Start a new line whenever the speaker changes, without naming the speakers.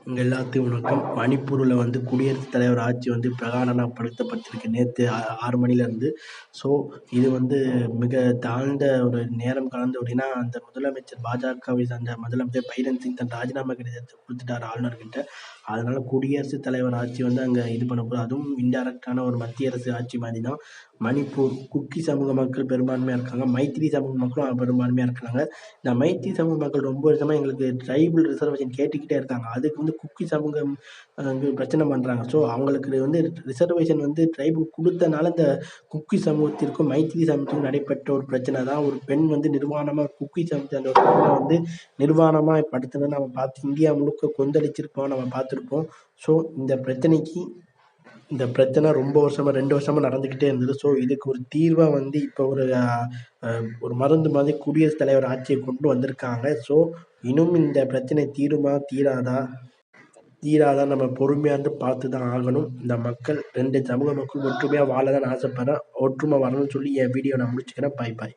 உங்க எல்லாத்துக்கும் வணக்கம். மணிப்பூரில் வந்து குடியரசுத் தலைவர் ஆட்சி வந்து பிரகடனப்படுத்தப்பட்டிருக்கு நேற்று 6 மணிலேருந்து. ஸோ இது வந்து மிக தாழ்ந்த ஒரு நேரம் கலந்து அப்படின்னா அந்த முதலமைச்சர் பாஜகவை சார்ந்த முதலமைச்சர் பைரன் சிங் தன் ராஜினாமா கடிதத்தை கொடுத்துட்டார் ஆளுநர்கிட்ட. அதனால குடியரசுத் தலைவர் ஆட்சி வந்து அங்கே இது பண்ண போகுது. அதுவும் இன்டைரக்டான ஒரு மத்திய அரசு ஆட்சி மாதிரி தான். மணிப்பூர் குக்கி சமூக மக்கள் பெரும்பான்மையாக இருக்காங்க. மைத்திரி சமூக மக்களும் பெரும்பான்மையாக இருக்கிறாங்க. இந்த மைத்தி சமூக மக்கள் ரொம்ப வருஷமாக எங்களுக்கு ட்ரைபல் ரிசர்வேஷன் கேட்டுக்கிட்டே இருக்காங்க. அதுக்கு வந்து குக்கி சமூகம் வந்து பிரச்சனை பண்ணுறாங்க. ஸோ அவங்களுக்கு வந்து ரிசர்வேஷன் வந்து ட்ரைபல் கொடுத்தனால இந்த குக்கி சமூகத்திற்கும் மைத்திரி சமூகத்திற்கும் நடைபெற்ற ஒரு பிரச்சனை தான். ஒரு பெண் வந்து நிர்வாணமாக குக்கி சமூகத்தை அந்த ஒரு பெண்ணை வந்து நிர்வாணமாக படுத்துனதை நம்ம பார்த்து இந்தியா முழுக்க கொந்தளிச்சிருப்போம், நம்ம பார்த்துருப்போம். ஸோ இந்த பிரச்சனை ரொம்ப வருஷமாக 2 வருஷமாக நடந்துக்கிட்டே இருந்தது. ஸோ இதுக்கு ஒரு தீர்வாக வந்து இப்போ ஒரு மருந்து மாதிரி குடியரசுத் தலைவர் ஆட்சியை கொண்டு வந்திருக்காங்க. ஸோ இன்னும் இந்த பிரச்சனை தீருமா தீராதா நம்ம பொறுமையாக இருந்து பார்த்து தான் ஆகணும். இந்த மக்கள் 2 சமூக மக்கள் ஒற்றுமையாக வாழ தான் ஆசைப்படுறேன். ஒற்றுமை வரணும்னு சொல்லி என் வீடியோ நான் முடிச்சுக்கிறேன். பாய் பாய்.